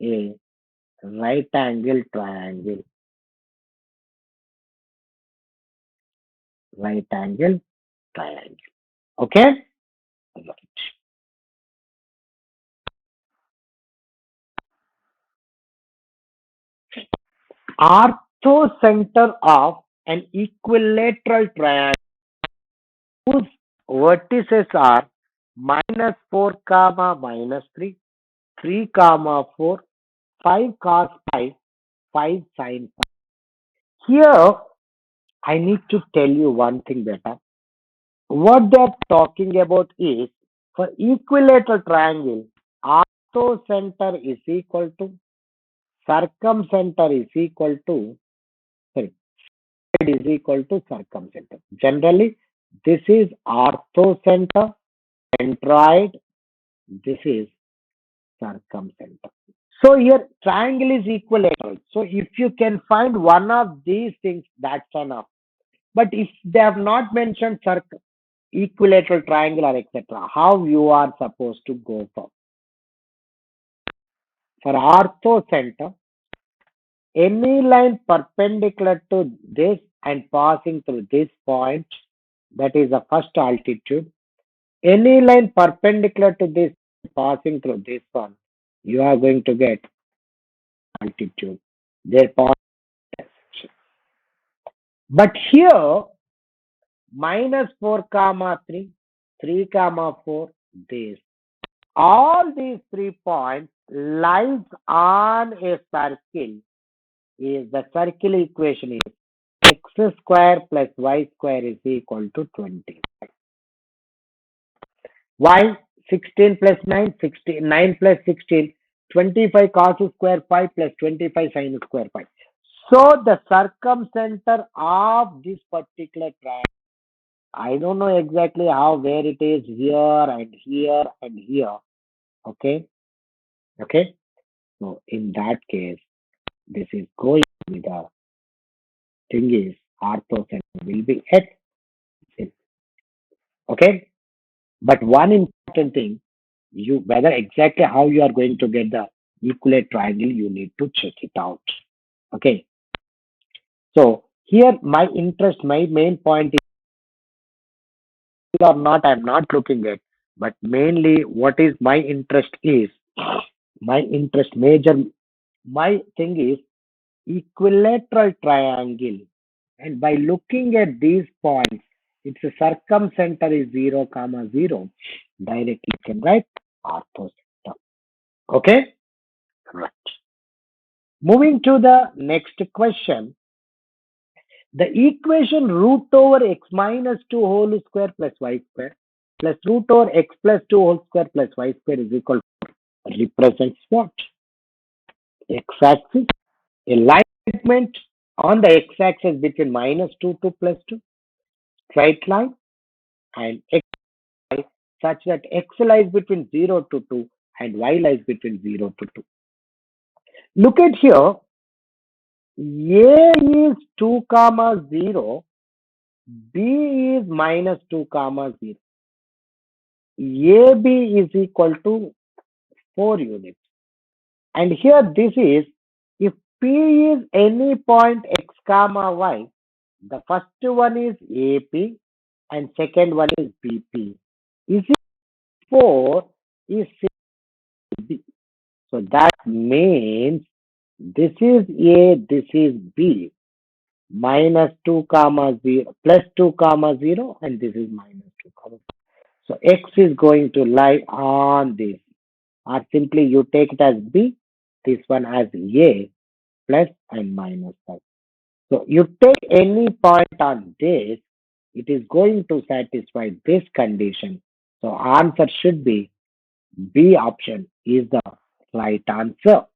a right angle triangle. Right angle triangle. Okay? Right. Orthocenter of an equilateral triangle whose vertices are minus 4 comma minus 3, 3 comma 4, 5 cos pi, 5 sin pi. Here, I need to tell you one thing better. What they're talking about is for equilateral triangle, orthocenter is equal to circumcenter is equal to, sorry, side is equal to circumcenter. Generally, this is orthocenter, centroid, this is circumcenter. So here triangle is equilateral. So if you can find one of these things, that's enough. But if they have not mentioned equilateral triangle or etc., how you are supposed to go for? For orthocenter, any line perpendicular to this and passing through this point, that is the first altitude. Any line perpendicular to this passing through this one, you are going to get altitude. Their point. But here, minus 4 comma 3, 3 comma 4, this. All these 3 points lies on a circle. Is the circle equation is x square plus y square is equal to 20. Why? 16 plus 9, 16, 9 plus 16, 25 cos square pi plus 25 sin square pi. So the circumcenter of this particular triangle, I don't know exactly how, where it is, here and here and here. Okay. Okay. So in that case, this is going to be the thing is orthocenter will be at it. Okay. But one important thing, you whether exactly how you are going to get the equilateral triangle, you need to check it out. Okay. So here my interest, my main point is or not, I'm not looking at, but mainly what is my interest is my interest major my thing is equilateral triangle. And by looking at these points, it's a circumcenter is 0 comma 0. Directly you can write orthocenter. Okay? Right. Moving to the next question. The equation root over x minus 2 whole square plus y square plus root over x plus 2 whole square plus y square is equal to represents what? X-axis, a line segment on the x-axis between minus 2 to plus 2, straight line, and x such that x lies between 0 to 2 and y lies between 0 to 2. Look at here, a is 2 comma 0, b is minus 2 comma 0. AB is equal to 4 units. And here this is, if P is any point x comma y, the first one is AP and second one is BP. Is it 4 is CB. So that means this is A, this is B. minus 2 comma 0 plus 2 comma 0 and this is minus 2 comma 0. So x is going to lie on this, or simply you take it as b, this one as a plus and minus 5. So you take any point on this, it is going to satisfy this condition. So answer should be B option is the right answer.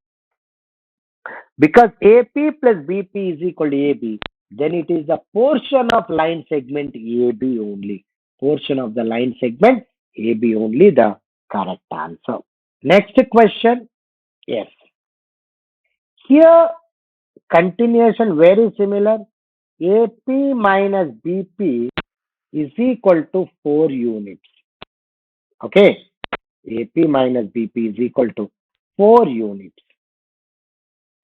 Because AP plus BP is equal to AB, then it is the portion of line segment AB only. Portion of the line segment AB only the correct answer. Next question. Yes. Here continuation very similar. AP minus BP is equal to 4 units. Okay. AP minus BP is equal to 4 units.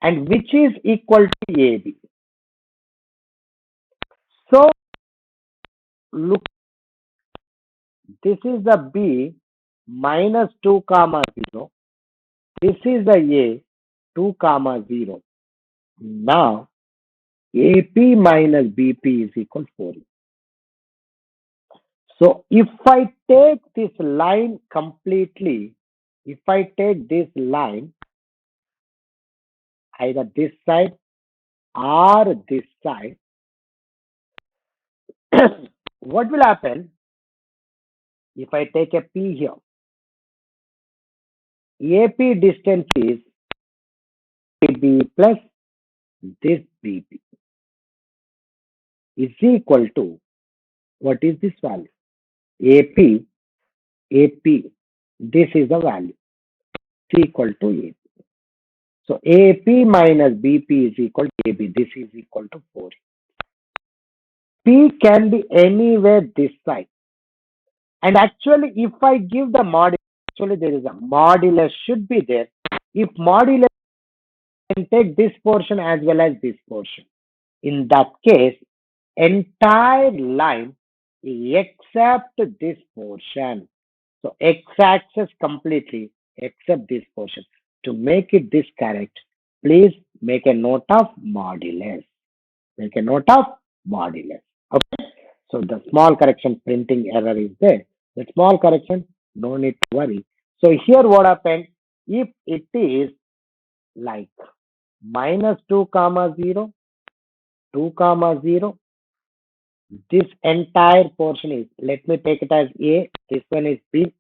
And which is equal to AB. So look, this is the B minus 2 comma 0. This is the A 2 comma 0. Now AP minus BP is equal to 4. So if I take this line completely, if I take this line either this side or this side, what will happen if I take a P here? AP distance is AB plus this BP is equal to what is this value? AP, AP, this is the value, is equal to AP. So AP minus BP is equal to AB, this is equal to 4. P can be anywhere this side. And actually, if I give the modulus, actually there is a modulus should be there. If modulus can take this portion as well as this portion. In that case, entire line except this portion. So x-axis completely except this portion. To make it this correct, please make a note of modulus. Make a note of modulus. Okay. So the small correction printing error is there. The small correction, no need to worry. So here what happened? If it is like minus 2 comma 0, 2 comma 0, this entire portion is, let me take it as A, this one is B.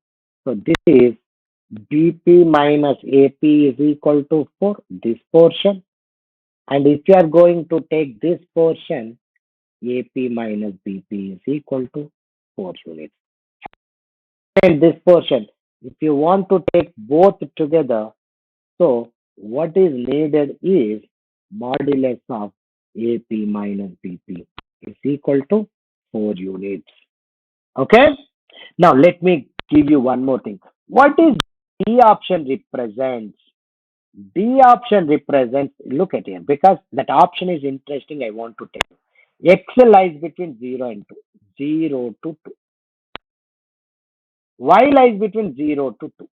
So this is BP minus AP is equal to 4, this portion. And if you are going to take this portion, AP minus BP is equal to 4 units. And this portion, if you want to take both together, so what is needed is modulus of AP minus BP is equal to 4 units. Okay. Now let me give you one more thing. What is D option represents? D option represents, look at here, because that option is interesting, I want to tell you. X lies between 0 and 2. 0 to 2. Y lies between 0 to 2.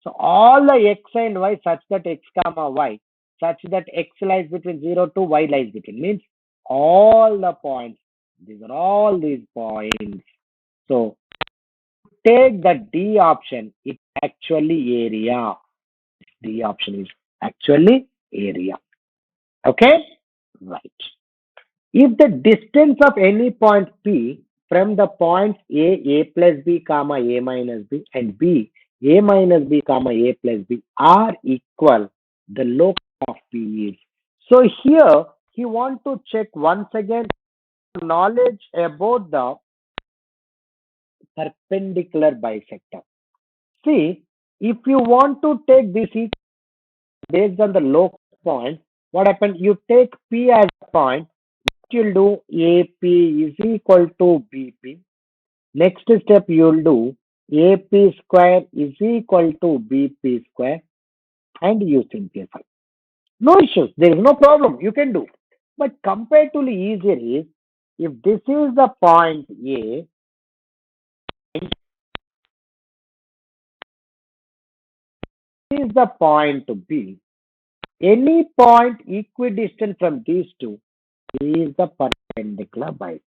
So all the x and y such that x comma y such that x lies between 0 to y lies between means all the points. These are all these points. So take the D option, it's actually area. D option is actually area. Okay? Right. If the distance of any point P from the points A plus B, comma A minus B, and B, A minus B, comma A plus B are equal, the locus of P is. So here, he want to check once again knowledge about the perpendicular bisector. See, if you want to take this based on the locus point, what happens? You take P as a point, you'll do AP is equal to BP. Next step you'll do AP square is equal to BP square and you simplify. No issues. There is no problem. You can do. But comparatively easier is if this is the point A and this is the point B, any point equidistant from these two, is the perpendicular by.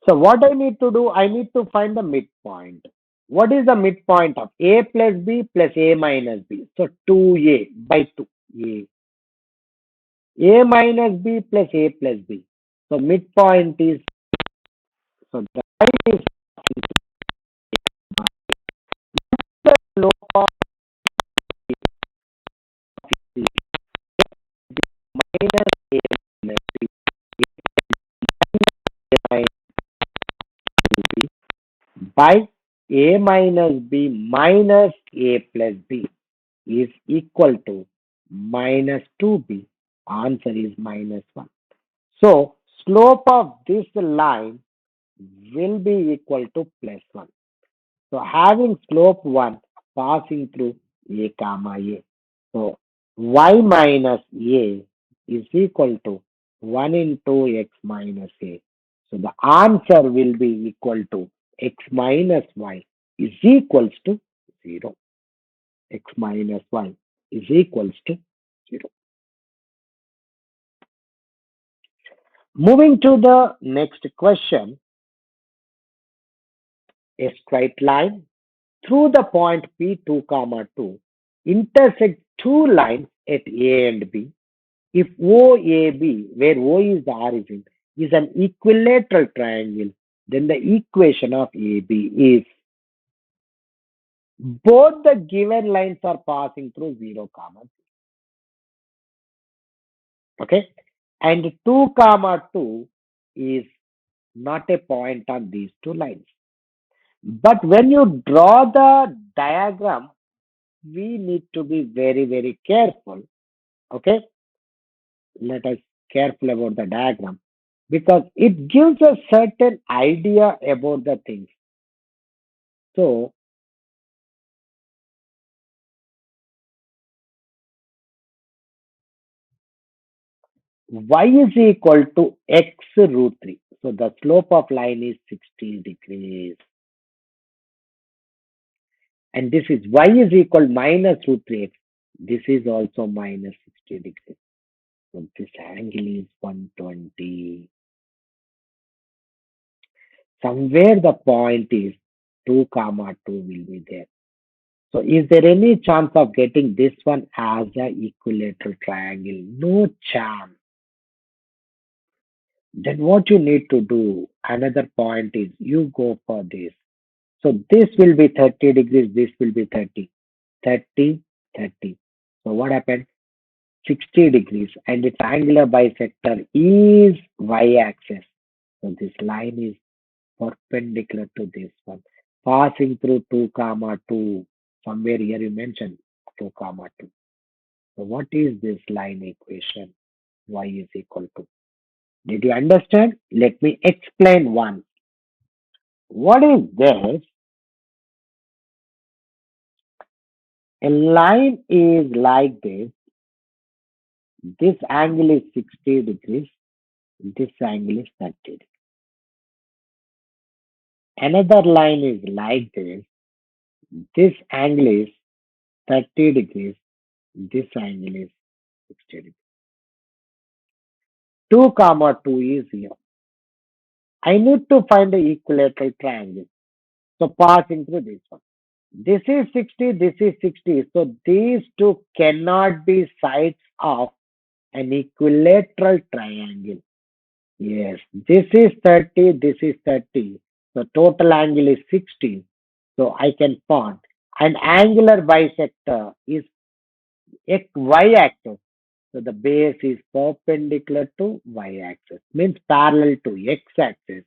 So what I need to do, I need to find the midpoint. What is the midpoint of a plus b plus a minus b? So 2a by 2. A minus b plus a plus b. So midpoint is, so the line is the slope of c minus a minus b minus b by a minus b minus a plus b is equal to minus 2b. Answer is minus 1. So slope of this line will be equal to plus 1. So having slope 1 passing through a comma a. So y minus a is equal to 1 into x minus a. So the answer will be equal to x minus y is equals to 0. X minus y is equals to 0. Moving to the next question, a straight line through the point P2, comma 2 intersect two lines at A and B. If OAB, where O is the origin, is an equilateral triangle, then the equation of AB is both the given lines are passing through 0, comma. Okay, and 2, comma 2 is not a point on these two lines. But when you draw the diagram, we need to be very, very careful. Okay, let us careful about the diagram because it gives a certain idea about the things. So y is equal to x root 3. So the slope of line is 60 degrees. And this is y is equal minus root 3x. This is also minus 60 degrees. So this angle is 120. Somewhere the point is 2, comma 2 will be there. So is there any chance of getting this one as an equilateral triangle? No chance. Then what you need to do, another point is you go for this. So this will be 30 degrees, this will be 30, 30, 30. So what happened? 60 degrees and its angular bisector is y-axis. So this line is perpendicular to this one, passing through 2, comma 2. Somewhere here you mentioned 2, comma 2. So what is this line equation? Y is equal to. Did you understand? Let me explain one. What is this? A line is like this. This angle is 60 degrees. This angle is 30 degrees. Another line is like this. This angle is 30 degrees. This angle is 60 degrees. 2, comma 2 is here. I need to find the equilateral triangle. So passing through this one. This is 60, this is 60. So these two cannot be sides of an equilateral triangle. Yes, this is 30, this is 30. So total angle is 60. So I can find an angular bisector is y-axis. So the base is perpendicular to y-axis, means parallel to x-axis,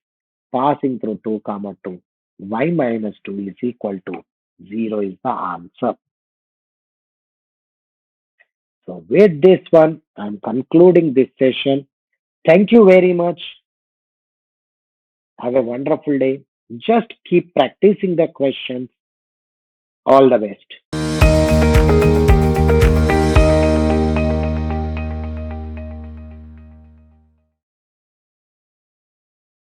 passing through 2, comma 2. Y minus 2 is equal to 0 is the answer. So with this one, I'm concluding this session. Thank you very much. Have a wonderful day. Just keep practicing the questions. All the best.